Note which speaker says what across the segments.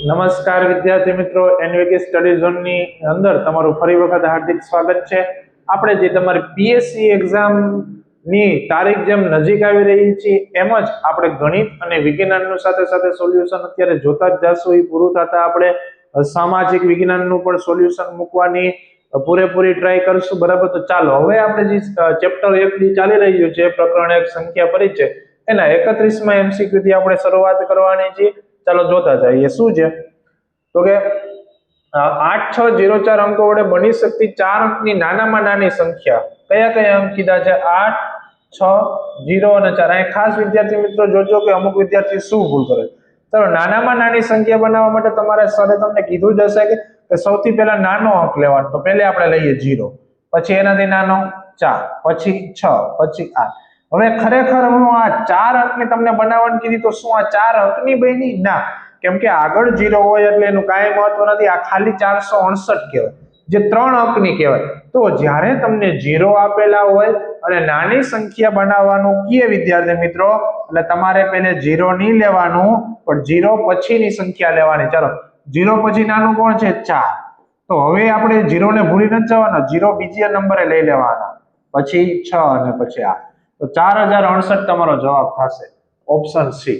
Speaker 1: નમસ્કાર વિદ્યાર્થી મિત્રો, એનવીકે સ્ટડી ઝોન ની અંદર તમારું ફરી વખત હાર્દિક સ્વાગત છે। આપણે જે તમારી પીએસસી એક્ઝામ ની તારીખ જેમ નજીક આવી રહી છે એમ જ આપણે ગણિત અને વિજ્ઞાનનું સાથે સાથે સોલ્યુશન અત્યારે જોતા જ જાશું। એ પૂરું થતા આપણે સામાજિક વિજ્ઞાનનું પણ સોલ્યુશન મૂકવાની પૂરેપૂરી ટ્રાય કરશું, બરાબર। તો ચાલો હવે આપણે જે ચેપ્ટર 1 ચાલી રહ્યું છે પ્રકરણ 1 સંખ્યા પરિચય, એના 31માં એમસીક્યુ થી આપણે શરૂઆત કરવાની છે। ચાલો જોતા જઈએ શું છે। તો કે 8604 અંકો વડે બની શકતી 4 અંકની નાનામાં નાની સંખ્યા કયા કયા અંક કીધા છે? 8, 6, 0 અને 4। અહીં ખાસ વિદ્યાર્થી મિત્રો જોજો કે અમુક વિદ્યાર્થી શું ભૂલ કરે। ચાલો નાનામાં નાની સંખ્યા બનાવવા માટે તમારે સરે તમને કીધું જ હશે કે સૌથી પહેલા નાનો અંક લેવાનો। તો પહેલે આપણે લઈએ 0, પછી એનાથી નાનો 4, પછી 6, પછી 8। હવે ખરેખર હું આ 4 અંકની તમને બનાવવાની કીધી તો શું આ 4 અંકની બની? ના, કેમ કે આગળ 0 હોય એટલે એનું કાંઈ મહત્વ નથી। આ ખાલી 468 કહેવાય, જે 3 અંકની કહેવાય। તો જ્યારે તમને 0 આપેલા હોય અને નાની સંખ્યા બનાવવાનું કીએ વિદ્યાર્થી મિત્રો, એટલે તમારે પહેલે 0 નહીં લેવાનું પણ 0 પછીની સંખ્યા લેવાની। ચાલો 0 પછી નાનું કોણ છે? 4। તો હવે આપણે 0 ને ભૂલી નથી જવાના, 0 બીજા નંબરે લઈ લેવાના, પછી 6 અને પછી 8। તો 4068 તમારો જવાબ થશે, ઓપ્શન સી।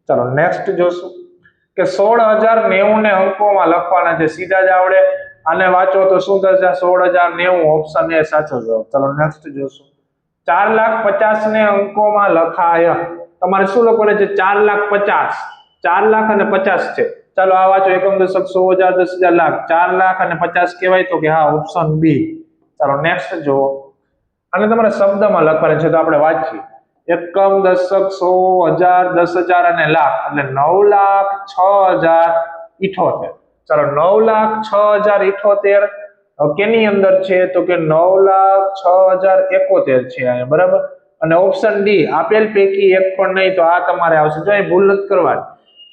Speaker 1: ચલો નેક્સ્ટ જોશું કે 16090 ને અંકોમાં લખવાના છે, સીધા જ આવડે। આને વાંચો તો શું થશે? 16090, ઓપ્શન એ સાચો જવાબ। ચલો નેક્સ્ટ જોશું 4,50,000 ને અંકોમાં લખાય। તમારે શું લખવાનું છે? 4,50,000, 4 લાખ અને 50 છે। ચાલો આ વાંચો, એકમ દશક 100,000 10,000 લાખ, 4 લાખ અને 50 કહેવાય તો કે હા, ઓપ્શન બી। ચાલો નેક્સ્ટ જુઓ, અને તમારે શબ્દમાં લખવાનું છે તો આપણે વાંચીએ। એકમ દશક 100,000 10,000 અને લાખ એટલે 9,06,078। ચાલો 9,06,078 કેની અંદર છે? તો કે 9,06,071 છે અહીંયા, બરાબર। અને ઓપ્શન ડી આપેલ પૈકી એક પણ નહીં, તો આ તમારે આવશે। જો અહીં ભૂલ નથી કરવાની,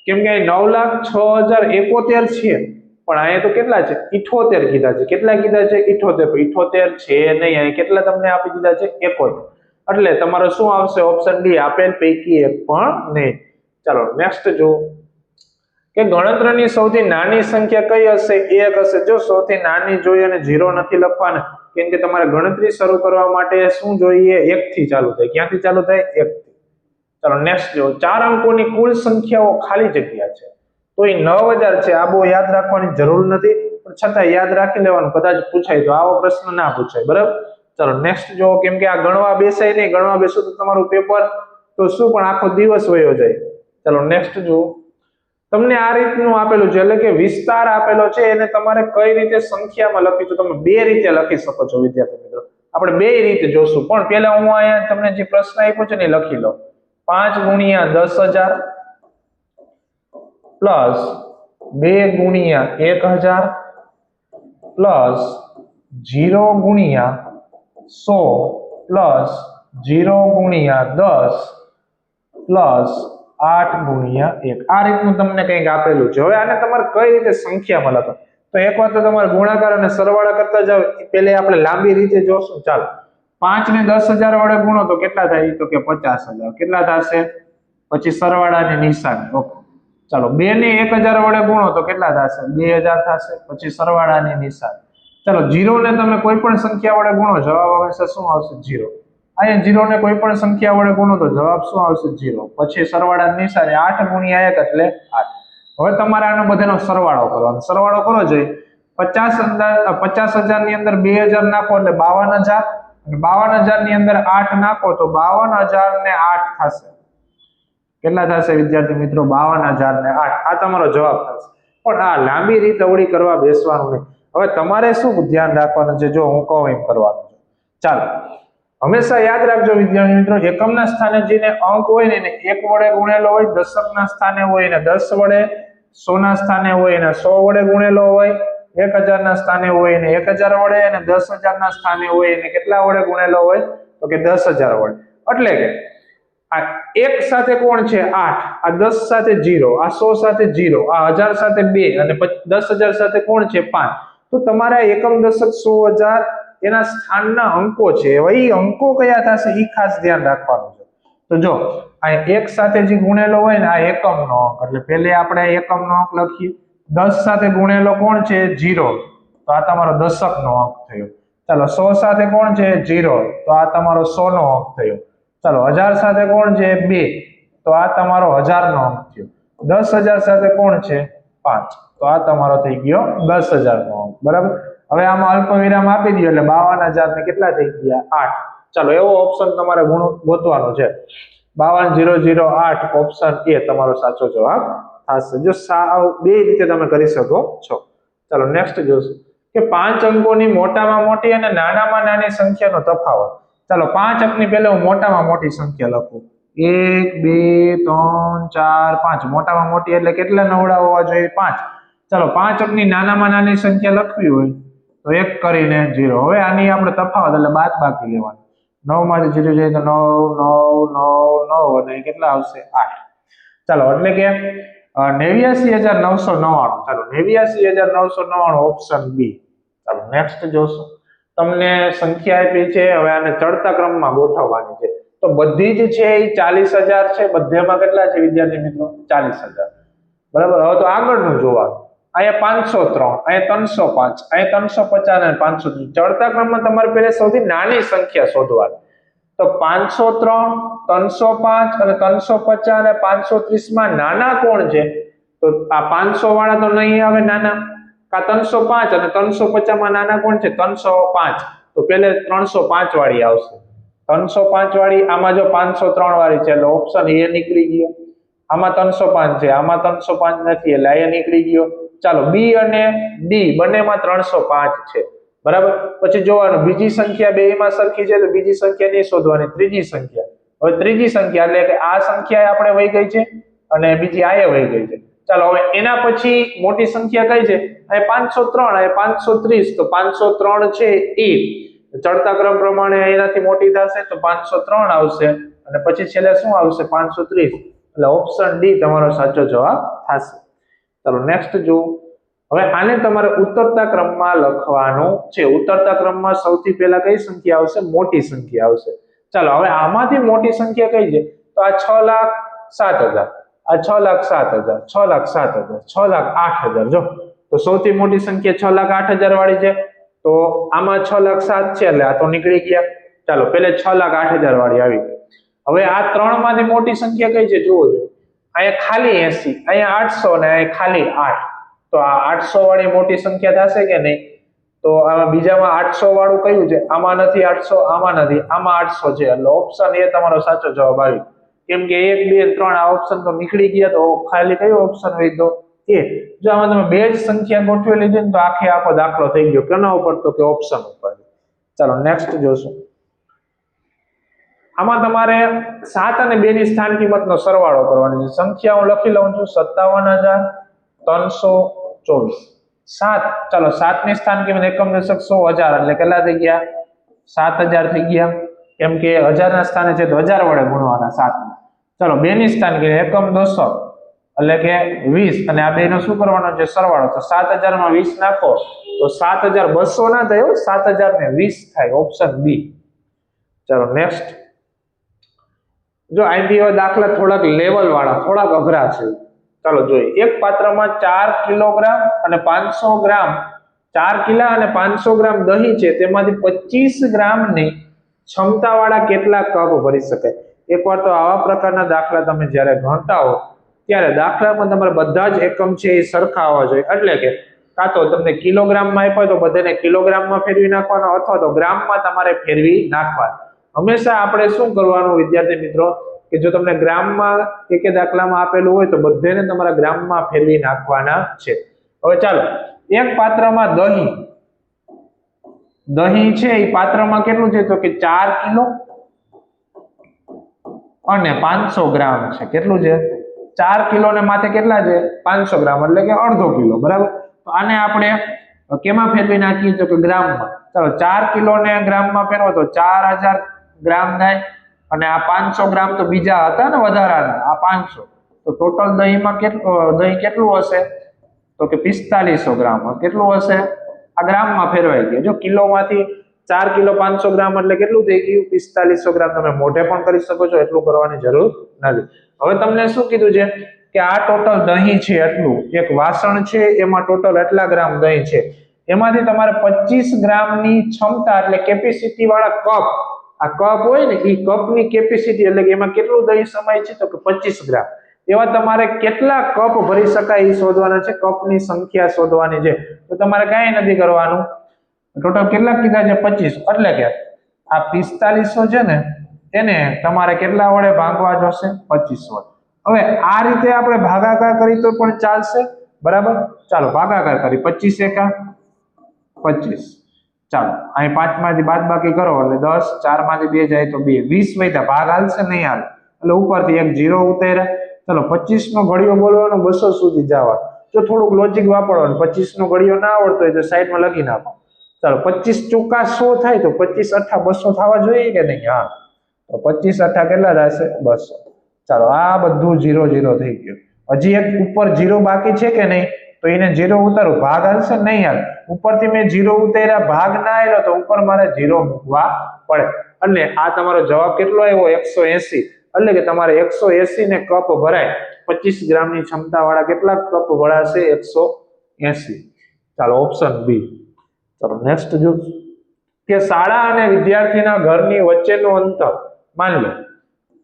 Speaker 1: કેમ કે 9,06,071 છે પણ અહીંયા તો કેટલા છે? 78 કીધા છે। કેટલા કીધા છે? 78 છે નહીં, અહીં કેટલા તમને આપી દીધા છે? 71। એટલે તમારો શું આવશે? ઓપ્શન ડી આપેલ પૈકી એક પણ નહીં। ચાલો નેક્સ્ટ જો કે ગણતરીની સૌથી નાની સંખ્યા કઈ હશે? 1 હશે। જો સૌથી નાની જોઈએ અને 0 નથી લખવાના, કેમ કે તમારે ગણતરી શરૂ કરવા માટે શું જોઈએ? 1 થી ચાલુ થાય। ક્યાંથી ચાલુ થાય? 1 થી। ચાલો નેક્સ્ટ જો 4 અંકોની કુલ સંખ્યાઓ ખાલી જગ્યા છે તો એ 9000 છે। આ બહુ યાદ રાખવાની જરૂર નથી, પણ છતાં યાદ રાખી લેવાનું, કદાચ પૂછાય તો। આવો પ્રશ્ન ના પૂછાય, બરાબર। ચાલો નેક્સ્ટ જો, કેમ કે આ ગણવા બેસાય નહીં, ગણવા બેસો તો તમારું પેપર તો શું પણ આખો દિવસ વયો જાય। ચાલો નેક્સ્ટ જો, તમને આ રીતનું આપેલું છે, એટલે કે વિસ્તાર આપેલો છે, એને તમારે કઈ રીતે સંખ્યામાં લખી, તો તમે બે રીતે લખી શકો છો વિદ્યાર્થી મિત્રો। આપણે બે રીતે જોશું, પણ પહેલા હું અહીંયા તમને જે પ્રશ્ન આપ્યો છે ને લખી લો। 5 ગુણ્યા 10,000 પ્લસ 2 ગુણ્યા 1,000 પ્લસ 0 ગુણ્યા 100 પ્લસ 0 ગુણ્યા 10 પ્લસ 8 ગુણ્યા 1। આ રીતનું તમને કંઈક આપેલું છે। હવે આને તમારે કઈ રીતે સંખ્યામાં લખો, તો એક વાર તો તમારે ગુણાકાર અને સરવાળા કરતા જાવ, પહેલે આપણે લાંબી રીતે જોશું। ચાલો 5 ને 10,000 વડે ગુણો તો કેટલા થાય? તો કે 50,000। કેટલા થશે? પછી સરવાળાની નિશાની, ઓકે। ચાલો 2 ને 1,000 વડે ગુણો તો કેટલા થશે? 2,000 થશે, પછી સરવાળાની નિશાની। ચાલો 0 ને તમે કોઈ પણ સંખ્યા વડે ગુણો, જવાબ હંમેશા શું આવશે? 0। અહીંયા 0 ને કોઈ પણ સંખ્યા વડે ગુણો તો જવાબ શું આવશે? 0, પછી સરવાળાની નિશાની। 8 ગુણ્યા 1 એટલે 8। હવે તમારે આનો બધાનો સરવાળો કરવાનો। સરવાળો કરો જોઈએ, 50,000 ની અંદર 2,000 નાખો એટલે 52,000, અને 52,000 ની અંદર 8 નાખો તો 52,000 ને 8 થશે। કેટલા થશે વિદ્યાર્થી મિત્રો? 52,000 ને 8। આ તમારો જવાબ થશે। પણ આ લાંબી રીત અવળી કરવા બેસવાનું નહીં। હવે તમારે શું ધ્યાન રાખવાનું છે? જો હું કહું એમ કરવાનું છે। ચાલો હંમેશા યાદ રાખજો વિદ્યાર્થી મિત્રો, એકમના સ્થાને જેને અંક હોય ને એને 1 વડે ગુણેલો હોય, દશકના સ્થાને હોય એને 10 વડે, 100 ના સ્થાને હોય એને 100 વડે ગુણેલો હોય, 1,000 ના સ્થાને હોય એને 1,000 વડે, અને 10,000 ના સ્થાને હોય એને કેટલા વડે ગુણેલો હોય? તો કે 10,000 વડે। એટલે કે આ 1 સાથે કોણ છે? 8, આ 10 સાથે 0, આ 100 સાથે 0, આ 1000 સાથે 2 અને 10,000 સાથે કોણ છે? 5। તો તમારા એકમ દશક 100,000 એના સ્થાનના અંકો છે, હવે એ અંકો કયા થશે એ ખાસ ધ્યાન રાખવાનું છે। તો જો આ 1 સાથે જે ગુણેલો હોય ને આ એકમનો અંક, એટલે પહેલે આપણે એકમનો અંક લખીએ, 10 સાથે ગુણેલો કોણ છે 0, તો આ તમારો દશકનો અંક થયો. ચાલો 100 સાથે કોણ છે 0, તો આ તમારો 100 નો અંક થયો. ચાલો 1000 સાથે કોણ છે 2, તો આ તમારો 1000 નો અંક થયો. 10,000 સાથે કોણ છે 5, તો આ તમારો થઈ ગયો 10,000 નો અંક. બરાબર. હવે આમાં અલ્પ વિરામ આપી દો એટલે 52,000 ને કેટલા થઈ ગયા 8. ચાલો એવો ઓપ્શન તમારે ગોતવાનો છે. 52,008 ઓપ્શન એ તમારો સાચો જવાબ થશે. જો બે રીતે તમે કરી શકો છો. ચાલો નેક્સ્ટ જોશું કે 5 અંકોની મોટામાં મોટી અને નાનામાં નાની સંખ્યાનો તફાવત. ચાલો 5 અંકની પહેલા હું મોટામાં મોટી સંખ્યા લખું. 1 2 3 4 5. મોટામાં મોટી એટલે કેટલા નવડા હોવા જોઈએ 5. ચાલો 5 અંકની નાનામાં નાની સંખ્યા લખવી હોય તો 1 કરીને 0. હવે આની આપણે તફાવત એટલે બાદબાકી લેવાનું. 9 માંથી 0 જાય તો 9 9 9 9 અને કેટલા આવશે 8. ચાલો એટલે કે 89,999. ચાલો 89,999 ઓપ્શન બી. ચાલો નેક્સ્ટ જોશું. તમને સંખ્યા આપી છે, હવે આને ચડતા ક્રમમાં ગોઠવવાની છે. તો બધી જ છે એ 40,000 છે. બધેમાં કેટલા છે વિદ્યાર્થી મિત્રો 40,000. બરાબર. હવે તો આગળનું જોવાનું. અહીંયા 503, અહીંયા 305, અહીંયા 350 અને 530. ચડતા ક્રમમાં તમારે પહેલા સૌથી નાની સંખ્યા શોધવાની. તો 503, 305 અને 350 અને 530 માં નાના કોણ છે? તો આ 500 વાળા તો નહીં આવે નાના. આ 305 અને 350 માં નાના કોણ છે? 305. તો પહેલે 305 વાળી આવશે. 305 વાળી. આમાં જો 503 વાળી છે એટલે ઓપ્શન એ નીકળી ગયો. આમાં 305 છે, આમાં 305 નથી એટલે આ નીકળી ગયો. ચાલો બી અને ડી બંનેમાં 305 છે. બરાબર. પછી જોવાનું બીજી સંખ્યા બેયમાં સરખી છે તો બીજી સંખ્યા નહીં શોધવાની, ત્રીજી સંખ્યા. હવે ત્રીજી સંખ્યા એટલે કે આ સંખ્યા આપણે વહી ગઈ છે અને બીજી આ વહી ગઈ છે. ચાલો હવે એના પછી મોટી સંખ્યા કઈ છે? અહીં 503, અહીં 530. તો 503 છે એ ચડતા ક્રમ પ્રમાણે એનાથી મોટી થશે તો 503 આવશે અને પછી છેલ્લે શું આવશે 530. એટલે ઓપ્શન ડી તમારો સાચો જવાબ થશે. ચાલો નેક્સ્ટ જો. હવે આને તમારે ઉતરતા ક્રમમાં લખવાનું છે. ઉતરતા ક્રમમાં સૌથી પહેલા કઈ સંખ્યા આવશે? મોટી સંખ્યા આવશે. ચાલો હવે આમાંથી મોટી સંખ્યા કઈ છે? તો આ 6,07,000, આ 6,07,000, 6,07,000, 6,08,000. જો તો સૌથી મોટી સંખ્યા 6,08,000 વાળી છે. તો આમાં 6,07,000 છે એટલે આ તો નીકળી ગયા. ચાલો પહેલે 6,08,000 વાળી આવી. હવે આ ત્રણ માંથી મોટી સંખ્યા કઈ છે જુઓ છો. અહીંયા ખાલી 80, અહીંયા 800 ને અહીંયા ખાલી 8. તો આ 800 વાળી મોટી સંખ્યા થશે કે નહીં? તો આમાં બીજામાં 800 વાળું કયું છે? આમાં નથી 800, આમાં નથી, આમાં 800 છે એટલે ઓપ્શન એ તમારો સાચો જવાબ આવી. કેમ કે 1 2 3 આ ઓપ્શન તો નીકળી ગયા. તો ખાલી કયો ઓપ્શન હોય? એ. જો આમાં તમે બે જ સંખ્યા ગોઠવેલી છે ને તો આખો દાખલો થઈ ગયો. કેના ઉપર? તો કે ઓપ્શન ઉપર. ચાલો નેક્સ્ટ જોશું. આમાં તમારે 7 અને 2 ની સ્થાન કિંમતનો સરવાળો કરવાનો છે. સંખ્યા હું લખી લઉં છું 57,324. 7. ચાલો 7 ની સ્થાન કિંમત એકમ દશક 100 1000 એટલે કેટલા થઈ ગયા? 7,000 થઈ ગયા. કેમ કે 1000 ના સ્થાને છે તો 1000 વડે ગુણવાના 7. ચાલો 2 ની સ્થાન કિંમત એકમ દશક એટલે કે 20 અને આ બે નો શું કરવાનો છે? સરવાળો. તો 7,000 માં 20 નાખો તો 7,200 ના થાય, 7,020 થાય. Option B. ચાલો નેક્સ્ટ. જો અહીંથી દાખલા થોડાક લેવલ વાળા, થોડાક અઘરા છે. ચાલો જોઈએ. એક પાત્રમાં 4 કિલોગ્રામ અને 500 ગ્રામ 4 કિલા અને 500 ગ્રામ દહીં છે. તેમાંથી 25 ગ્રામની ક્ષમતા વાળા કેટલા કપ ભરી શકાય? એકવાર તો આવા પ્રકારના દાખલા તમે જ્યારે ગણતા હો ત્યારે દાખલામાં તમારે બધા જ એકમ છે એ સરખા હોવા જોઈએ. એટલે કે કાં તો તમને કિલોગ્રામમાં આપ્યો તો બધાને કિલોગ્રામમાં ફેરવી નાખવાનો અથવા તો ગ્રામમાં તમારે ફેરવી નાખવાનો. હંમેશા આપણે શું કરવાનું વિદ્યાર્થી મિત્રો કે જો તમને ગ્રામમાં કે દાખલામાં આપેલું હોય તો બધાને તમારા ગ્રામમાં ફેરવી નાખવાના છે. હવે ચાલો એક પાત્રમાં દહીં છે એ પાત્રમાં કેટલું છે? તો કે 4 કિલો અને 500 ગ્રામ છે. કેટલું છે? 4 કિલો ને માથે કેટલા છે? 500 ગ્રામ એટલે કે અડધો કિલો. બરાબર. તો આને આપણે કેમાં ફેરવી નાખીએ? તો કે ગ્રામમાં. ચાલો 4 કિલો ને ગ્રામમાં ફેરવો તો 4000 ગ્રામ થાય અને આ 500 ગ્રામ તો બીજા હતા ને વધારાના, આ 500. તો ટોટલ દહીંમાં દહીં કેટલું હશે? તો કે 4500 ગ્રામ. કેટલું હશે? આ ગ્રામમાં ફેરવાઈ ગયું. જો કિલોમાંથી 4 કિલો 500 ગ્રામ એટલે કેટલું થઈ ગયું? 4500 ગ્રામ. તમે મોઢે પણ કરી શકો છો, એટલું કરવાની જરૂર નથી. હવે તમને શું કીધું છે કે આ ટોટલ દહીં છે એટલું, એક વાસણ છે એમાં ટોટલ એટલા ગ્રામ દહીં છે, એમાંથી તમારે 25 ગ્રામની ક્ષમતા એટલે કેપેસિટી વાળા કપ, આ કપ હોય ને એ કપની કેપેસિટી એટલે કે એમાં કેટલું દહીં સમાય છે તો કે 25 ગ્રામ, એવા તમારે કેટલા કપ ભરી શકાય એ શોધવાના છે, કપની સંખ્યા શોધવાની છે. તો તમારે કાંઈ નથી કરવાનું, ટોટલ કેટલા કીધા છે 25, એટલે કે આ 4500 છે ને એને તમારે કેટલા વડે ભાગવા જોશે 25 વડે. હવે આ રીતે આપણે ભાગાકાર કરી તો પણ ચાલશે, બરાબર. ચાલો ભાગાકાર કરી, 25 એકા 25, ચાલો અહીં 5 માંથી બાદબાકી કરો એટલે 10, 4 માંથી 2 જાય તો 2, 20 વધ્યા, ભાગ હાલશે નહીં હાલે એટલે ઉપરથી એક 0 ઉતાર્યા. ચલો 25 નો ઘડિયો બોલવાનો 200 સુધી જવા, જો થોડુંક લોજિક વાપરવાનું, 25 નો ઘડિયો ના આવડતો હોય તો સાઈડમાં લખી નાખો. ચાલો 25 ચોકા 100 થાય તો 25 અઠા 200 થવા જોઈએ કે નહીં? હા, તો 25 અઠા કેટલા થશે 200. ચાલો આ બધું 0 0 થઈ ગયું, હજી એક ઉપર 0 બાકી છે કે નહીં? તો એને 0 ઉતારો, ભાગ હાલશે નહીં હાલ, ઉપરથી મેં 0 ઉતાર્યા, ભાગ ના આવ્યો તો ઉપર મારે 0 મૂકવા પડે, એટલે આ તમારો જવાબ કેટલો આવ્યો 180. એટલે કે તમારે 180 ને કપ ભરાય, 25 ગ્રામની ક્ષમતા વાળા કેટલા કપ ભરાશે 180. ચાલો ઓપ્શન બી. ચાલો નેક્સ્ટ જો કે શાળા અને વિદ્યાર્થીના ઘરની વચ્ચેનું અંતર, માની લો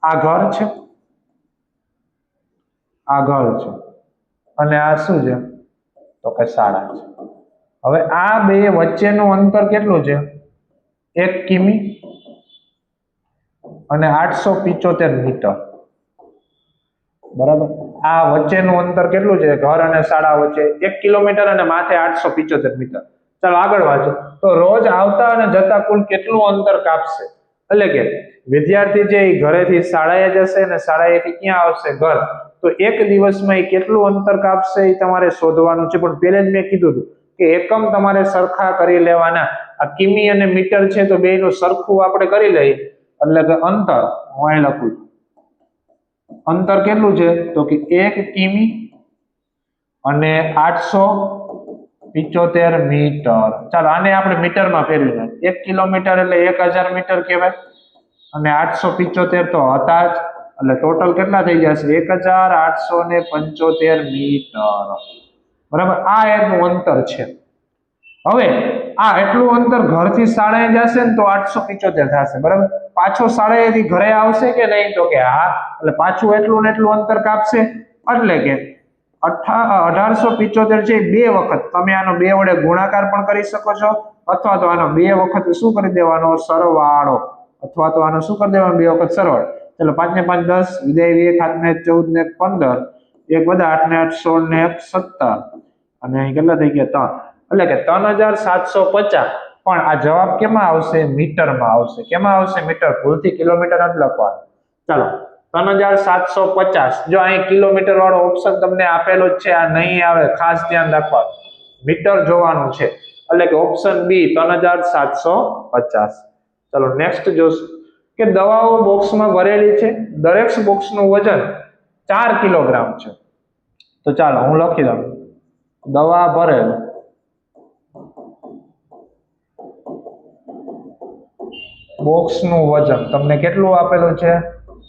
Speaker 1: આ ઘર છે, આ ઘર છે અને આ શું છે તો કે શાળા છે. હવે આ બે વચ્ચેનું અંતર કેટલું છે? 1 કિમી અને 875 મીટર, બરાબર. આ વચ્ચેનું અંતર કેટલું છે ઘર અને શાળા વચ્ચે? 1 કિલોમીટર અને માથે 875 મીટર. ચાલો આગળ વાંચો. તો રોજ આવતા અને જતા કુલ કેટલું અંતર કાપશે? એટલે કે વિદ્યાર્થી છે એ ઘરેથી શાળાએ જશે અને શાળાએથી ક્યાં આવશે? ઘર. તો એક દિવસમાં એ કેટલું અંતર કાપશે એ તમારે શોધવાનું છે. પણ પહેલે જ મેં કીધું હતું કે એકમ તમારે સરખા કરી લેવાના. આ કિમી અને મીટર છે તો બેયનું સરખું આપણે કરી લઈએ, એટલે કે અંતર હું અહીં લખું છું. અંતર કેટલું છે તો કે 1 કિમી અને 875 મીટર. ચાલો આને આપણે મીટરમાં ફેરવી નાખીએ. 1 કિલોમીટર એટલે 1000 મીટર કહેવાય અને 875 તો હતા જ, એટલે ટોટલ કેટલા થઈ જશે 1875 મીટર, બરાબર. આ એનું અંતર છે. હવે આ એટલું અંતર ઘરથી શાળાએ જશે ને તો 875 થશે, બરાબર. પાછો શાળાએથી ઘરે આવશે કે નહીં તો કે હા, એટલે પાછું એટલું ને એટલું અંતર કાપશે, એટલે કે 1875 છે 2 વખત તમે આનો 2 વડે ગુણાકાર પણ કરી શકો છો, અથવા તો આનો 2 વખત શું કરી દેવાનો સરવાળો, અથવા તો આનો શું કરી દેવાનો 2 વખત સરવાળો. ચલો 5 ને 5 10, વિદાય 1 7 ને 14 ને 15, 1 બધા 8 ને 8 16 ને 1 17 અને અહીં કેટલા થઈ ગયા 3, એટલે કે 3750. પણ આ જવાબ કેમાં આવશે? મીટરમાં આવશે. કેમાં આવશે? મીટર. ભૂલથી કિલોમીટર નથી લખવાનું. ચાલો 3750. જો અહીં કિલોમીટર વાળો ઓપ્શન તમને આપેલો જ છે, આ નહીં આવે, ખાસ ધ્યાન રાખવાનું, મીટર જોવાનું છે. એટલે કે ઓપ્શન બી 3750. ચલો નેક્સ્ટ જોશું કે દવાઓ બોક્સમાં ભરેલી છે, દરેક બોક્સનું વજન 4 કિલોગ્રામ છે. તો ચાલો હું લખી દઉં, દવા ભરેલ બોક્સનું વજન તમને કેટલું આપેલું છે?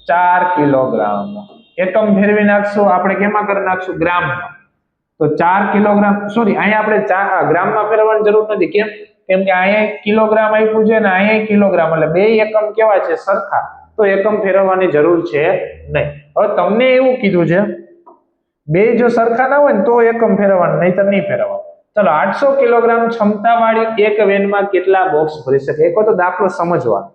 Speaker 1: 4 કિલોગ્રામ. એકમ ફેરવી નાખશું આપણે, કેમાં કરી નાખશું? ગ્રામમાં. તો 4 કિલોગ્રામ, સોરી અહીંયા આપણે ગ્રામમાં ફેરવવાની જરૂર નથી. કેમ કે અહીંયા કિલોગ્રામ આપ્યું છે ને અહીંયા કિલોગ્રામ, એટલે બે એકમ કેવા છે? સરખા. તો એકમ ફેરવવાની જરૂર છે નહીં. હવે તમને એવું કીધું છે બે જો સરખા ના હોય ને તો એકમ ફેરવવાનું, નહીં તો નહીં ફેરવવાનું. ચલો 800 કિલોગ્રામ ક્ષમતા વાળી એક વેનમાં કેટલા બોક્સ ભરી શકે? એક તો દાખલો સમજવાનો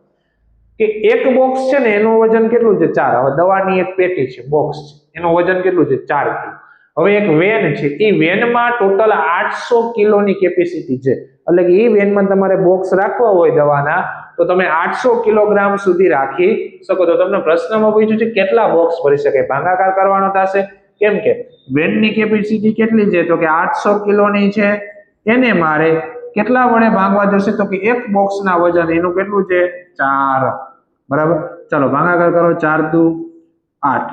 Speaker 1: કે એક બોક્સ છે ને એનું વજન કેટલું છે? 4. હવે દવાની એક પેટી છે, બોક્સ છે, એનું વજન કેટલું છે? 4 કિલો. હવે એક વેન છે, એ વેનમાં ટોટલ 800 કિલોની કેપેસિટી છે, એટલે કે એ વેનમાં તમારે બોક્સ રાખવા હોય દવાના તો તમે 800 કિલોગ્રામ સુધી રાખી શકો. તો તમને પ્રશ્નમાં પૂછ્યું છે કેટલા બોક્સ ભરી શકે? ભાગાકાર કરવાનો થશે. કેમ કે વેનની કેપેસિટી કેટલી છે? તો કે 800 કિલોની છે, એને મારે કેટલા વડે ભાગવા જશે? તો કે એક બોક્સના વજન એનું કેટલું છે? 4, બરાબર. ચાલો ભાગાકાર કરો, 4 દુ 8,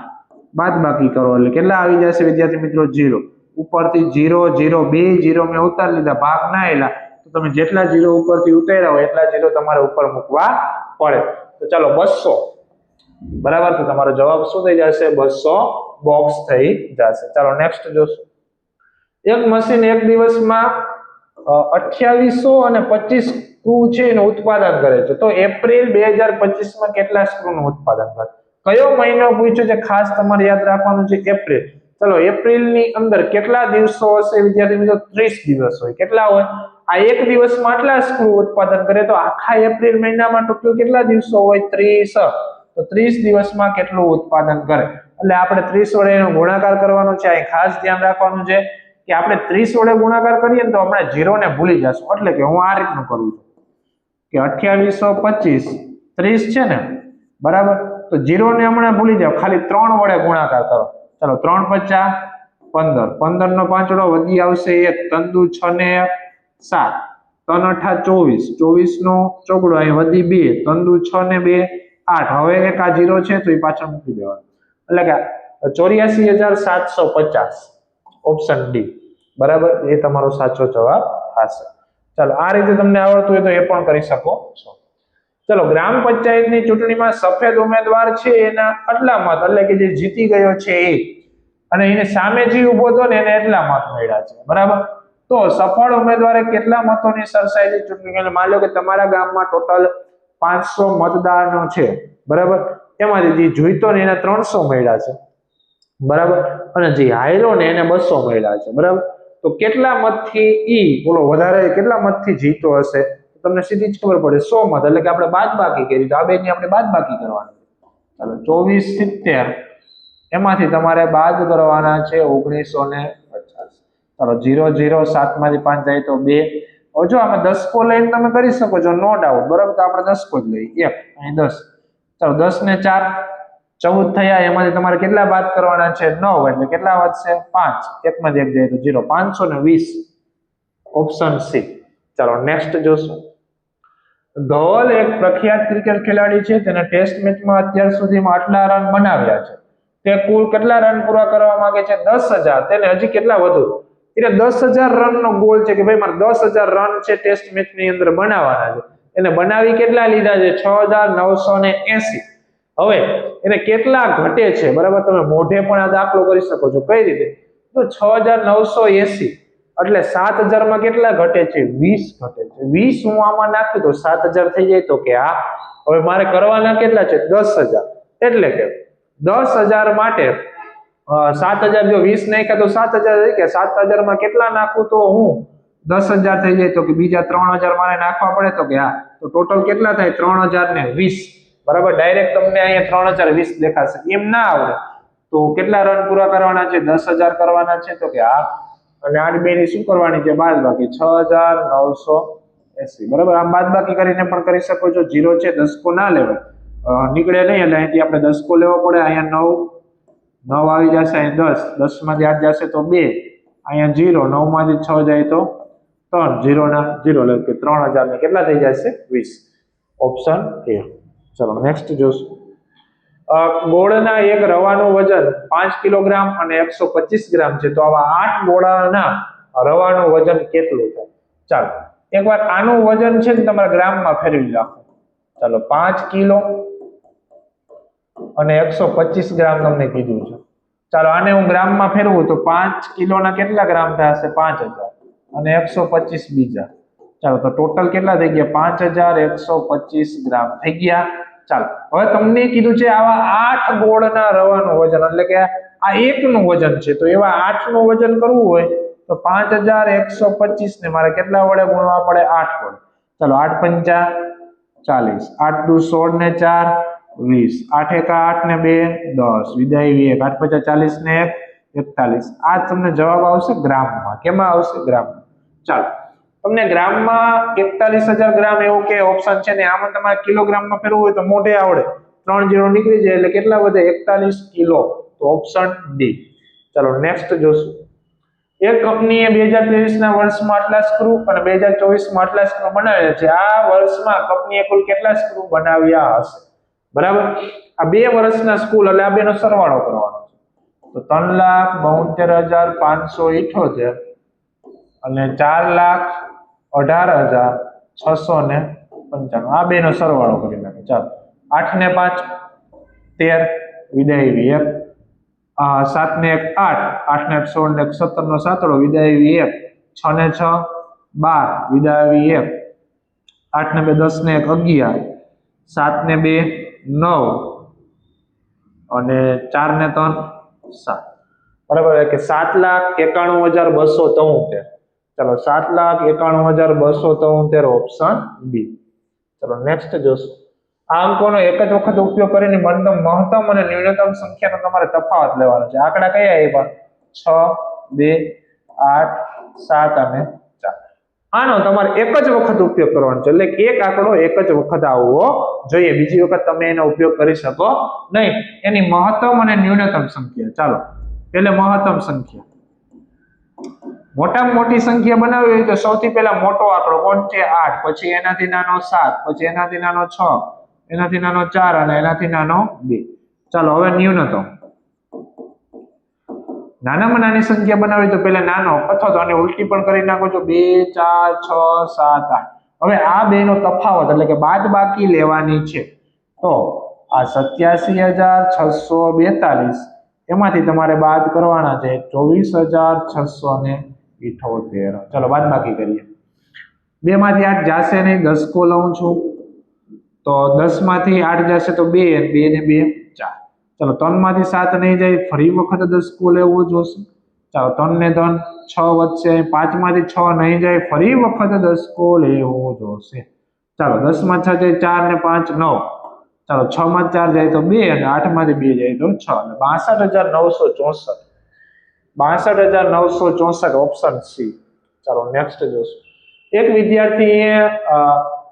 Speaker 1: બાદબાકી કરો એટલે કેટલા આવી જશે વિદ્યાર્થી મિત્રો? 0. ઉપરથી 0 0 2 0 મેં ઉતારી લીધા, ભાગ ના આવેલા તો તમે જેટલા 0 ઉપરથી ઉતાર્યા હોય એટલા 0 તમારે ઉપર મૂકવા પડે. તો ચાલો 200, બરાબર. તો તમારો જવાબ શું થઈ જશે? 200 બોક્સ થઈ જશે. ચાલો નેક્સ્ટ જોશું. એક મશીન એક દિવસમાં 2800 અને 25 સ્ક્રૂ છે એનું ઉત્પાદન કરે છે. તો એપ્રિલ 2025 માં કેટલા સ્ક્રૂનું ઉત્પાદન કરે? કયો મહિનો પૂછ્યો છે? ખાસ તમારે યાદ રાખવાનું છે એપ્રિલ. ચલો એપ્રિલ ની અંદર કેટલા દિવસો હશે વિદ્યાર્થી મિત્રો? 30 દિવસ હોય. કેટલા હોય? આ એક દિવસમાં આટલા સ્ક્રૂ ઉત્પાદન કરે તો આખા એપ્રિલ મહિનામાં ટોટલ કેટલા દિવસો હોય? 30. તો 30 દિવસમાં કેટલું ઉત્પાદન કરે? એટલે આપણે 30 વડે એનો ગુણાકાર કરવાનો છે. અહીં ખાસ ધ્યાન રાખવાનું છે કે આપણે 30 વડે ગુણાકાર કરીએ તો આપણે 0 ને ભૂલી જશું. એટલે કે હું આ રીતનું કરું છું કે 2825 30 છે ને, બરાબર? તો 0 ને હમણાં ભૂલી જાવ, ખાલી 3 વડે ગુણાકાર કરો. ચલો 3 5 15, 15 નો પાંચડો વધી આવશે 1, તંદુ 6 ને 7, 3 8 24, 24 નો ચોગડો અહીં વધી 2, તંદુ 6 ને 2 8. હવે એક આ 0 છે તો એ પાછળ મૂકી દેવાનું. એટલે કે 84,750 ઓપ્શન ડી, બરાબર? એ તમારો સાચો જવાબ થશે. ચાલો આ રીતે તમને આવડતું હોય તો એ પણ કરી શકો છો. ચલો ગ્રામ પંચાયતની ચૂંટણીમાં સફેદ ઉમેદવાર છે એના આટલા મત, એટલે કે જે જીતી ગયો છે એ, અને એને સામે જે ઉભો હતો ને એને એટલા મત મળ્યા છે, બરાબર? તો સફળ ઉમેદવારે કેટલા મતોની સરસાઈથી ચૂંટણી લડી? માની લો કે તમારા ગામમાં ટોટલ 500 મતદારો છે, બરાબર? એમાંથી જે જોઈતો ને એને 300 મળ્યા છે, બરાબર? અને જે હાર્યો ને એને 200 મળ્યા છે, બરાબર? તો કેટલા મતથી ઈ બોલો વધારે કેટલા મતથી જીતો હશે? તમને સીધી જ ખબર પડે, 100 મત. એટલે કે આપણે બાદબાકી કરી, તો આ બેની આપણે બાદબાકી કરવાની. ચાલો 24 70, એમાંથી તમારે બાદ કરવાના છે 1950. ચાલો 0 0 7 માંથી 5 જાય તો 2. હવે જો આમાં દસકો લઈને તમે કરી શકો છો, નો ડાઉટ, બરાબર? તો આપણે દસકો જ લઈએ, 1 અહીં 10. ચાલો 10 ને 4 14 થયા. એમાંથી તમારે કેટલા બાદ કરવાના છે? 9. એટલે કેટલા વધશે? 5. એકમાંથી એક જાય તો 0. 520 ઓપ્શન સી. ચાલો નેક્સ્ટ જોશું. ધવલ એક પ્રખ્યાત ક્રિકેટ ખેલાડી છે. તેને ટેસ્ટ મેચમાં અત્યાર સુધીમાં આટલા રન બનાવ્યા છે. તે કુલ કેટલા રન પૂરા કરવા માંગે છે? 10,000. તેને હજી કેટલા વધુ? એટલે 10,000 રનનો ગોલ છે કે ભાઈ મારે 10,000 રન છે ટેસ્ટ મેચની અંદર બનાવવાના છે. એને બનાવી કેટલા લીધા છે? 6,980. હવે એને કેટલા ઘટે છે, બરાબર? તમે મોઢે પણ આ દાખલો કરી શકો છો. કઈ રીતે? તો 6,980 એટલે 7,000 માં કેટલા ઘટે છે? 20 ઘટે છે. 20 હું આમાં નાખી તો 7,000 થઈ જાય. તો કે હા, હવે મારે કરવાના કેટલા છે? 10,000. એટલે કે 10,000 માટે 7,000 જો 20 નાખ્યા તો 7,000 થઈ ગયા. 7,000 માં કેટલા નાખું તો હું 10,000 થઈ જાય? તો કે બીજા 3,000 મારે નાખવા પડે. તો કે હા, તો ટોટલ કેટલા થાય? 3,020, બરાબર? ડાયરેક્ટ તમને અહીંયા 3,020 દેખાશે. એમ ના આવડે તો કેટલા રન પૂરા કરવાના છે? 10,000 કરવાના છે. તો કે હા, અને 8 2 ની શું કરવાની છે? બાદબાકી. 6,980, બરાબર? આમ બાદબાકી કરીને પણ કરી શકો છો. 0 છે, દસકો ના લેવાય, નીકળે નહીં, એટલે અહીંથી આપણે દસકો લેવો પડે. અહીંયા 9 આવી જશે, અહીં 10, 10 માંથી 8 જશે તો 2, અહીંયા 0, 9 માંથી 6 જાય તો 3, 0 ના 0, એટલે કે 3,000 ને કેટલા થઈ જશે? 20. Option A. ચલો નેક્સ્ટ જોશું. ગોળના એક રવાનું વજન 5 કિલોગ્રામ અને 125 ગ્રામ છે. તો આવા 8 ગોળાના રવાનું વજન કેટલું થાય? ચાલો એકવાર આનું વજન છે ને તમારા ગ્રામમાં ફેરવી નાખો. ચાલો 5 કિલો અને 125 ગ્રામ તમને કીધું છે. ચાલો આને હું ગ્રામમાં ફેરવું તો 5 કિલોના કેટલા ગ્રામ થશે? 5,000 અને 125 બીજા. ચાલો તો ટોટલ કેટલા થઈ ગયા? 5,125 ગ્રામ થઈ ગયા. ચાલો હવે તમને કીધું છે આવા 8 ગોળના રવાનું વજન, એટલે કે આ એકનું વજન છે. તો એવા 8 નું વજન કરવું હોય તો 5,125 ને મારે કેટલા વડે ગુણવા પડે? 8 વડે. ચાલો 8 પંચા 40, 8 દુ 16 ને 4 20, 8 એકા 8 ને 2 10, વિદાય 1, 8 પંચા 40 ને 1 41. આ તમને જવાબ આવશે ગ્રામમાં. કેમાં આવશે? ગ્રામમાં. ચાલો તમને ગ્રામમાં 41,000 ગ્રામ એવું કે ઓપ્શન છે ને, આમાં તમારે કિલોગ્રામમાં ફેરવું હોય તો મોઢે આવડે, 3 0 નીકળી જાય એટલે કેટલા વધે? 41 કિલો. તો ઓપ્શન ડી. ચાલો નેક્સ્ટ જોશું. એક કંપનીએ 2023 ના વર્ષમાં આટલા સ્ક્રૂ અને 2024 માં આટલા સ્ક્રૂ બનાવ્યા છે. આ વર્ષમાં કંપનીએ કુલ કેટલા સ્ક્રૂ બનાવ્યા હશે? બરાબર? આ 2 વર્ષના સ્કૂલ એટલે આ બેનો સરવાળો કરવાનો છે. તો 3,72,578 અને 4,18,695. આ બેનો સરવાળો કરી નાખે. ચાલો 8 ને 5 13, વિદાય 1, 7 ને 1 8, 8 ને 8 16 ને 1 17 નો સાતડો, વિદાય આવી 1, 6 ને 6 12, વિદાય આવી 1, 8 ને 2 10 ને 1 11, 7 ને 2 9 અને 4 ને 3 7. બરાબર કે 7,91,273. ચલો 7,91,273 ઓપ્શન બી. ચલો નેક્સ્ટ જોશું. આ અંકોનો એક જ વખત ઉપયોગ કરીને મહત્તમ અને ન્યૂનતમ સંખ્યાનો તમારે તફાવત લેવાનો છે. આંકડા કયા આવ્યા? 6, 2, 8, 7 અને 4. આનો તમારે એક જ વખત ઉપયોગ કરવાનો છે, એટલે એક આંકડો એક જ વખત આવવો જોઈએ, બીજી વખત તમે એનો ઉપયોગ કરી શકો નહીં. એની મહત્તમ અને ન્યૂનતમ સંખ્યા. ચાલો એટલે મહત્તમ સંખ્યા, મોટામાં મોટી સંખ્યા બનાવવી હોય તો સૌથી પહેલા મોટો આંકડો કોણ છે? 8, પછી એનાથી નાનો 7, પછી એનાથી નાનો 6, એનાથી નાનો 4 અને એનાથી નાનો 2. ચાલો હવે ન્યૂનતમ. નાનામાં નાની સંખ્યા બનાવી તો પહેલા નાનો અથવા તો આને ઉલટી પણ કરી નાખો છો, 2 4 6 7 8. હવે આ બે નો તફાવત એટલે કે બાદ બાકી લેવાની છે. તો આ 87,642 એમાંથી તમારે બાદ કરવાના છે 24,678. ચલો બાદ બાકી કરીએ. 2 માંથી 8 જાશે નહીં, 10 કો લઉં છું તો 10 માંથી 8 જશે તો 2 અને 2 ને 2 4. ચલો 3 માંથી 7 નહીં જાય, ફરી વખત 10 કો લેવો જોશે. ચાલો 3 ને 3 6 વધશે, 5 માંથી 6 નહીં જાય, ફરી વખત 10 કો લેવો જોશે. ચાલો 10 માં 6 જાય 4 ને 5 9. ચાલો 6 માં 4 જાય તો 2 અને 8 માંથી 2 જાય તો 6 અને 62,964. 62,964 ઓપ્શન સી. ચાલો નેક્સ્ટ જોશું. એક વિદ્યાર્થીએ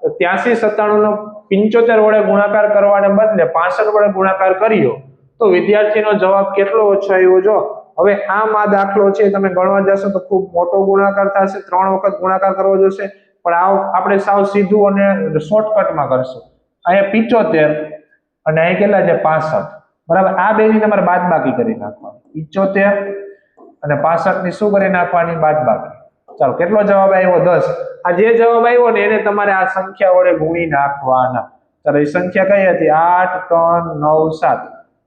Speaker 1: 8397 નો 75 વડે ગુણાકાર કરવાને બદલે 65 વડે ગુણાકાર કર્યો તો વિદ્યાર્થીનો જવાબ કેટલો ઓછો આવ્યો? જો હવે આ દાખલો છે, તમે ગણવા જશો તો ખૂબ મોટો ગુણાકાર થશે, 3 વખત ગુણાકાર કરવો જોશે, પણ આપણે સાવ સીધું અને શોર્ટકટમાં કરશું. અહીંયા 75 અને અહીં કેટલા છે? 65. બરાબર, આ બેની તમારે બાદ બાકી કરી નાખવાની. 75 અને 65 ની શું કરી નાખવાની? બાદ બાકી. ચાલો કેટલો જવાબ આવ્યો? 10. આ જે જવાબ આવ્યો ને એને તમારે આ સંખ્યા વડે ગુણી નાખવાના. ચાલો એ સંખ્યા કઈ હતી? 8 3 9 7.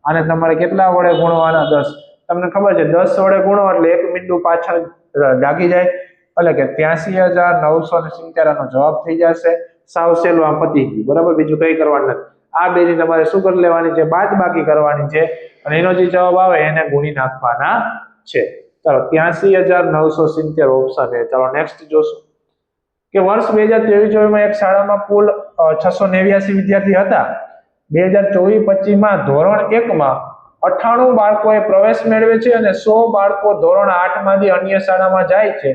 Speaker 1: આને તમારે કેટલા વડે ગુણવાના? 10. તમને ખબર છે 10 વડે ગુણો એટલે એક બિંદુ પાછળ જાગી જાય, એટલે કે 83,970 નો જવાબ થઈ જશે. સાવ સહેલું, આમ પતી ગયું. બરાબર, બીજું કઈ કરવાનું નથી. આ બેની તમારે શું કરી લેવાની છે? બાદ બાકી કરવાની છે અને એનો જે જવાબ આવે એને ગુણી નાખવાના છે. ચાલો 83,970 ઓપ્શન એ. ચાલો નેક્સ્ટ જોશું કે વર્ષ 2023-24 માં એક શાળામાં કુલ 689 વિદ્યાર્થી હતા. 2024-25 માં ધોરણ 1 માં 98 બાળકોએ પ્રવેશ મેળવે છે અને 100 બાળકો ધોરણ 8 માંથી અન્ય શાળામાં જાય છે.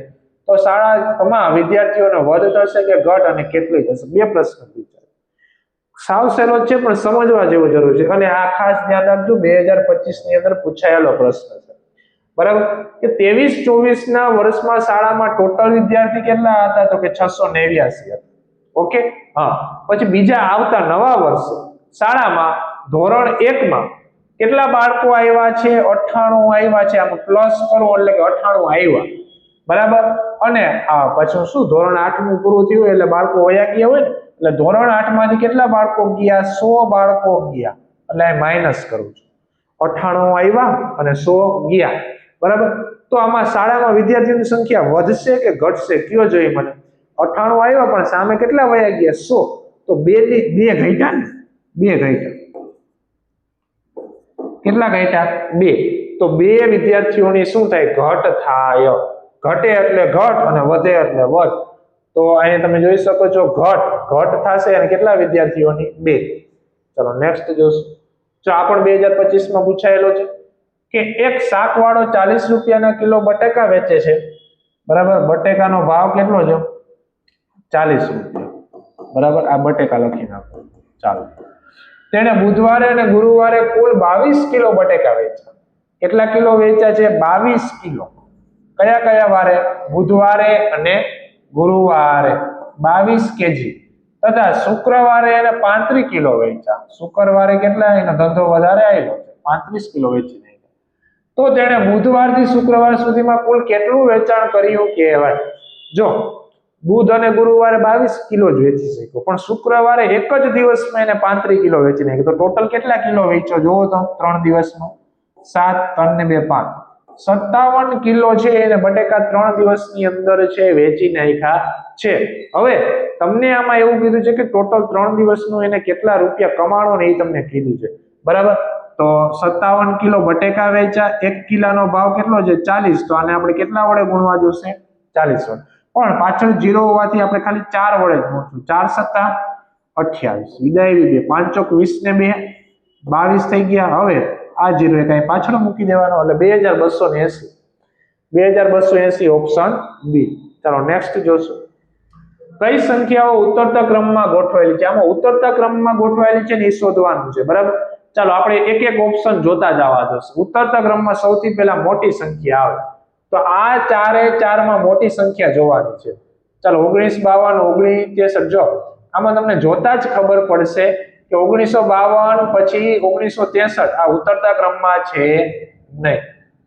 Speaker 1: તો શાળામાં વિદ્યાર્થીઓનો વધ થશે કે ઘટ અને કેટલી થશે? બે પ્રશ્ન પૂછાય. સાવ સહેલો છે પણ સમજવા જેવું જરૂર છે અને આ ખાસ ધ્યાન રાખજો, 2025 ની અંદર પૂછાયેલો પ્રશ્ન છે. બરાબર, કે 23-24 ના વર્ષમાં શાળામાં ટોટલ વિદ્યાર્થી કેટલા હતા? તો કે 689 હતા. ઓકે, હા. પછી બીજા આવતા નવા વર્ષે શાળામાં ધોરણ 1 માં કેટલા બાળકો આવ્યા છે? 98 આવ્યા છે. આમ પ્લસ કરો એટલે કે 98 આવ્યા. બરાબર, અને પછી શું ધોરણ 8 નું પૂરું થયું એટલે બાળકો વયા ગયા હોય ને, એટલે ધોરણ 8 માંથી કેટલા બાળકો ગયા? 100 બાળકો ગયા. એટલે આ માઇનસ કરું છું. 98 આવ્યા અને 100 ગયા. બરાબર, તો આમાં શાળામાં વિદ્યાર્થીઓની સંખ્યા વધશે કે ઘટશે? કયો જોઈએ મને? 98 આવ્યા પણ સામે કેટલા વયા ગયા? 100. તો 2 ઘટ્યા ને, 2 ઘટ્યા. કેટલા ઘટ્યા? 2. તો 2 વિદ્યાર્થીઓની શું થાય? ઘટ થાય. ઘટે એટલે ઘટ અને વધે એટલે વધ. તો અહીંયા તમે જોઈ શકો છો ઘટ થશે અને કેટલા વિદ્યાર્થીઓની? 2. ચલો નેક્સ્ટ જોશું. જો આ પણ 2025 માં પૂછાયેલો છે કે એક શાકવાળો 40 રૂપિયાના કિલો બટેકા વેચે છે. બરાબર, બટેકાનો ભાવ કેટલો છે? 40 રૂપિયા. બરાબર, આ બટેકા લખી નાખો. ચાલો, તેણે બુધવારે અને ગુરુવારે કુલ 22 કિલો બટેકા વેચ્યા. કેટલા કિલો વેચ્યા છે? 22 કિલો. કયા વારે? બુધવારે અને ગુરુવારે 22 કેજી. તથા શુક્રવારે એને 35 કિલો વેચ્યા. શુક્રવારે કેટલા? એનો ધંધો વધારે આવ્યો છે, 35 કિલો વેચી નાખ્યા. તો તેણે બુધવારથી શુક્રવાર સુધીમાં કુલ કેટલું વેચાણ કર્યું કહેવાય? જો બુધ અને ગુરુવારે 22 કિલો જ વેચી શક્યો, પણ શુક્રવારે એક જ દિવસમાં એને 35 કિલો વેચી નાખ્યો. તો ટોટલ કેટલા કિલો વેચ્યો જોવો તો 3 દિવસમાં? 7 3 ને 2 5 57 કિલો છે એને બટેકા 3 દિવસની અંદર છે વેચી નાખ્યા છે. હવે તમને આમાં એવું કીધું છે કે ટોટલ 3 દિવસનું એને કેટલા રૂપિયા કમાણો ને એ તમને કીધું છે, બરાબર. તો 57 કિલો બટેકા વેચ્યા, 1 કિલોનો ભાવ કેટલો છે 40, તો આને આપણે કેટલા વડે ગુણવા જોશે 40 વડે. પણ પાછળ 0 હોવાથી આપણે ખાલી 4 વડે જ ગુણશું. 4 સત્તા 28, વિદાય 2 5 ચોક 20 ને 2 22 થઈ ગયા. હવે આ 0 એ કઈ પાછળ મૂકી દેવાનો એટલે 2280. 2280 ઓપ્શન બી. ચાલો નેક્સ્ટ જોશું. કઈ સંખ્યાઓ ઉત્તરતા ક્રમમાં ગોઠવાયેલી છે? આમાં ઉત્તરતા ક્રમમાં ગોઠવાયેલી છે ને એ શોધવાનું છે, બરાબર. ચાલો આપણે એક એક ઓપ્શન જોતા જવા દોસ્તો. ઉત્તરતા ક્રમમાં સૌથી પહેલા મોટી સંખ્યા આવે તો આ 4 માં મોટી સંખ્યા જોવાની છે. ચાલો 19 52 19 63. જો આમાં તમને જોતા જ ખબર પડશે કે 1952 પછી 1963 આ ઉત્તરતા ક્રમમાં છે નહીં.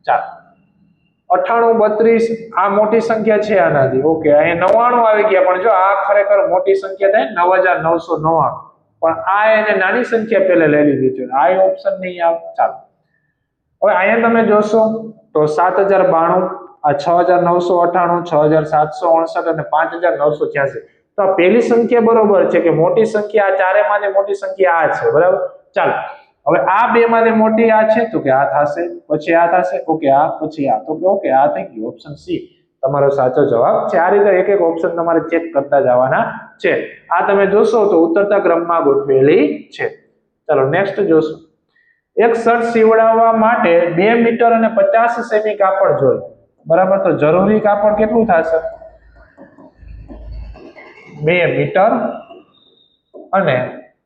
Speaker 1: ચાલો 98 32 આ મોટી સંખ્યા છે આનાથી. ઓકે, અહીંયા 99 આવી ગયા, પણ જો આ ખરેખર મોટી સંખ્યા થાય 9999, પણ આ એને નાની સંખ્યા પહેલા લઈ લીધી છે, આ ઓપ્શન નહીં આવે. ચાલો હવે અહીંયા તમે જોશો તો 7092, આ 6998, 6759 અને 5986. તો આ પહેલી સંખ્યા બરોબર છે કે મોટી સંખ્યા આ ચારેમાંથી મોટી સંખ્યા આ છે, બરાબર. ચાલો હવે આ બે માંથી મોટી આ છે તો કે આ થશે, પછી આ થશે, ઓકે આ, પછી આ, તો કે ઓકે આ થઈ ગયું. ઓપ્શન સી તમારો સાચો જવાબ છે. આ રીતે એક એક ઓપ્શન તમારે ચેક કરતા જવાના છે. આ તમે જોશો તો ઉત્તરતા ક્રમમાં ગોઠવેલી છે. ચાલો નેક્સ્ટ જોશું. એક શર્ટ સીવડાવવા માટે 2 મીટર અને 50 સેમી કાપડ જોઈએ, બરાબર. તો જરૂરી કાપડ કેટલું થશે 2 મીટર અને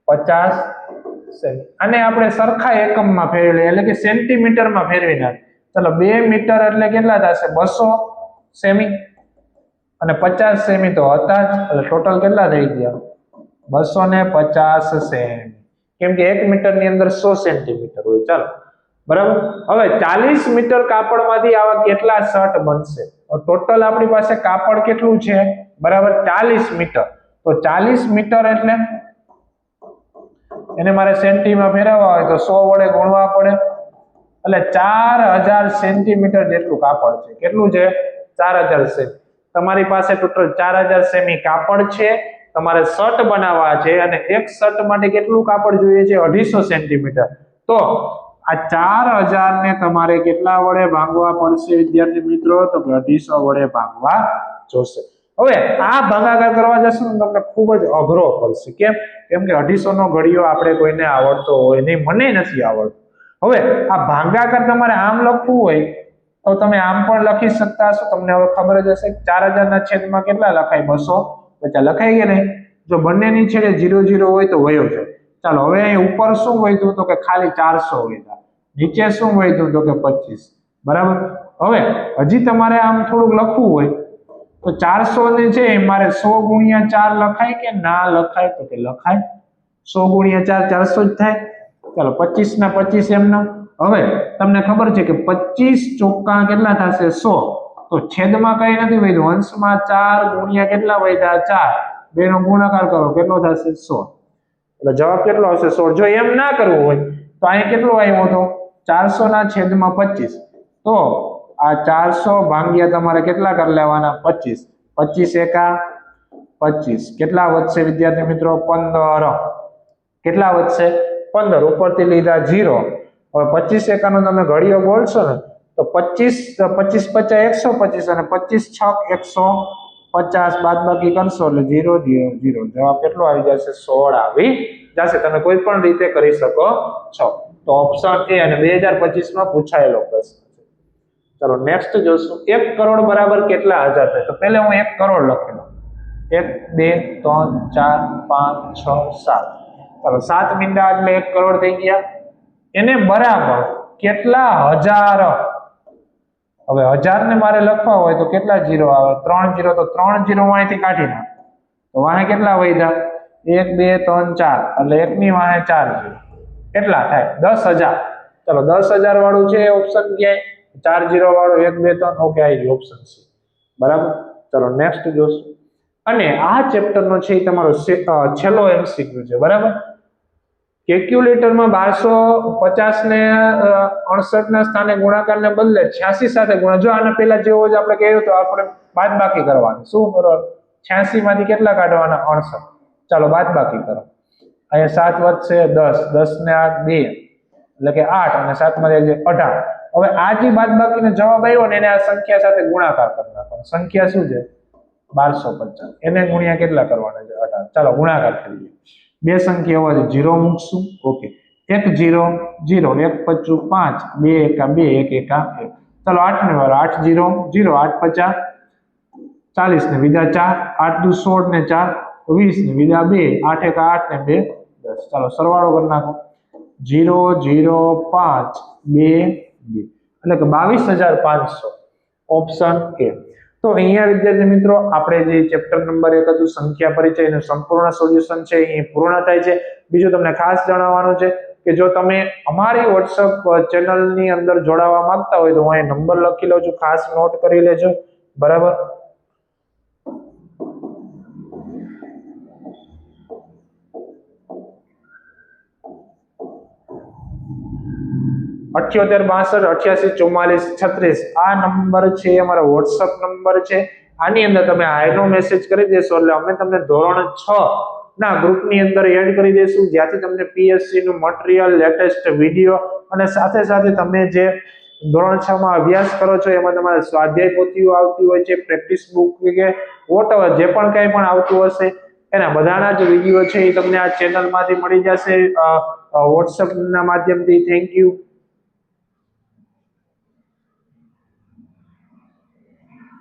Speaker 1: 50 સેમી. અને આપણે સરખા એકમમાં ફેરવી એટલે કે સેન્ટીમીટરમાં ફેરવી નાખ. ચાલો 2 મીટર એટલે કેટલા થશે 200 સેમી અને 50 સેમી તો હતા જ, એટલે ટોટલ કેટલા થઈ ગયા 250 સેમી. કેમ કે 1 મીટર ની અંદર 100 સેન્ટીમીટર હોય. ચાલો બરાબર. હવે 40 મીટર કાપડમાંથી આવા કેટલા શર્ટ બનશે? ટોટલ આપણી પાસે કાપડ કેટલું છે, બરાબર 40 મીટર. તો 40 મીટર એટલે એને મારે સેન્ટીમાં ફેરવવા હોય તો 100 વડે ગુણવા પડે, એટલે 4000 સેન્ટીમીટર જેટલું કાપડ છે. કેટલું છે 4000 સેમી. તમારી પાસે ટોટલ 4000 સેમી કાપડ છે, તમારે શર્ટ બનાવવા છે અને એક શર્ટ માટે કેટલું કાપડ જોઈએ છે 250 સેન્ટીમીટર. તો આ 4000 ને તમારે કેટલા વડે ભાગવા પડશે વિદ્યાર્થી મિત્રો? તો 250 વડે ભાગવા જોશે. હવે આ ભાગાકાર કરવા જશો ને તમને ખૂબ જ અઘરો પડશે. કેમ? કેમ કે 250 નો ઘડિયો આપણે કોઈને આવડતો હોય નહીં, મને નથી આવડતો. હવે આ ભાગાકાર તમારે આમ લખવું હોય તો તમે આમ પણ લખી શકતા હશો. તમને હવે ખબર જ હશે 4000 ના છેદમાં કેટલા લખાય 250 લખાઈ ગયા નહીં. જો બંનેની છેડે 0 0 હોય તો વયો જાય. ચાલો હવે અહીં ઉપર શું વધ્યું તો કે ખાલી 400 વધ્યા, નીચે શું વધ્યું તો કે 25, બરાબર. હવે હજી તમારે આમ થોડુંક લખવું હોય તો 400 ને છે મારે 100 ગુણ્યા 4 લખાય કે ના લખાય? તો કે લખાય. 100 ગુણ્યા 4 400 જ થાય. ચાલો 25 ના 25 એમનો. હવે તમને ખબર છે કે 25 ચોક્કા કેટલા થશે 100. તો છેદમાં કઈ નથી વધ્યું, અંશમાં 4 ગુણ્યા કેટલા વધ્યા 4, બેનો ગુણાકાર કરો કેટલો થશે 100. એટલે જવાબ કેટલો આવશે 100. જો એમ ના કરવું હોય તો અહીં કેટલો આવ્યો હતો 400 ના છેદમાં 25. તો આ 400 ભાગ્યા તમારે કેટલા કરી લેવાના 25. 25 એકા 25 કેટલા વધશે વિદ્યાર્થી મિત્રો 15. કેટલા વધશે 15. ઉપરથી લીધા 0. હવે 25 એકાનો તમે ઘડિયો બોલશો ને તો 25 25 50 125 અને 25 6 150 બાદબાકી કરશો એટલે 0 0 0. જવાબ કેટલો આવી જશે 16 આવી જશે. તમે કોઈ પણ રીતે કરી શકો છો. તો ઓપ્શન એ અને 2025 માં પૂછાયેલો પ્રશ્ન છે. ચલો નેક્સ્ટ જોશું. 1 કરોડ બરાબર કેટલા હજાર થાય? તો પહેલા હું 1 કરોડ લખી લઉં. 1 2 3 4 5 6 7. ચાલો 7 મીંડા એટલે 1 કરોડ થઈ ગયા. એને બરાબર કેટલા હજાર? હવે 1000 ને મારે લખવા હોય તો કેટલા 0 આવે 3 0. તો 3 0 અહીંથી કાઢી નાખ તો વાહે કેટલા વધ્યા 1 2 3 4 એટલે 1 ની વાહે 4 0. કેટલા થાય 10000. ચલો 10000 વાળું છે ઓપ્શન ક્યાંય 4 0 વાળું 1 2 3. ઓકે આવી ગયું ઓપ્શન સી, બરાબર. ચલો નેક્સ્ટ જોશું. અને આ ચેપ્ટર નો છે એ તમારો છેલ્લો એમસીક્યુ છે, બરાબર. કેલ્ક્યુલેટરમાં 1250 ને 68 ના સ્થાને ગુણાકારને બદલે 86 સાથે ગુણા. જો આને પહેલા જેવો જ આપણે કહ્યું તો આપણે બાદબાકી કરવાની. શું કરવાનું? 86 માંથી કેટલા કાઢવાના? 68. ચાલો બાદબાકી કરો. અહીંયા 7 વધશે 10, 10 ને 8 2 એટલે કે 8 અને 7 માંથી 18. હવે આ જે બાદબાકીનો જવાબ આવ્યો ને એને આ સંખ્યા સાથે ગુણાકાર કરી નાખવાનો. સંખ્યા શું છે? 1250. એને ગુણ્યા કેટલા કરવાના છે? 18. ચાલો ગુણાકાર કરીએ. બે સંખ્યાઓ છે 0 મૂકશું. ઓકે, 1 0 0 1 55 5 2 એકા 2 1 એકા 1. ચાલો 8 ને વાર 8 0 0 8 50 40 ને વિધા 4 8 દુ 16 ને 4 20 ને વિધા 2 8 એકા 8 ને 2 10. ચાલો સરવાળો કરી નાખો. 0 0 5 2 2 એટલે કે 22,500. Option A. તો અહીંયા વિદ્યાર્થી મિત્રો આપણે જે ચેપ્ટર નંબર 1 હતું સંખ્યા પરિચય એનું સંપૂર્ણ સોલ્યુશન છે એ પૂર્ણ થાય છે. બીજું તમને ખાસ જણાવવાનું છે કે જો તમે અમારી WhatsApp ચેનલની અંદર જોડાવા માંગતા હોય તો હું અહીં નંબર લખી લઉં છું, ખાસ નોટ કરી લેજો. બરાબર, 78 62 88 44 36 આ નંબર છે અમારો WhatsApp નંબર છે. આની અંદર તમે હાય નો મેસેજ કરી દેશો એટલે અમે તમને ધોરણ 6 ના ગ્રુપની અંદર એડ કરી દેશું, જ્યાંથી તમને પીએસસી નું મટીરીયલ, લેટેસ્ટ વિડિયો અને સાથે સાથે તમે જે ધોરણ 6 માં અભ્યાસ કરો છો એમાં તમારે સ્વાધ્યાય પોથીઓ આવતી હોય છે, પ્રેક્ટિસ બુક કે વોટએવર જે પણ કંઈ પણ આવતું હશે એના બધાના જ વિડિયો છે એ તમને આ ચેનલમાંથી મળી જશે WhatsApp ના માધ્યમથી. Thank you.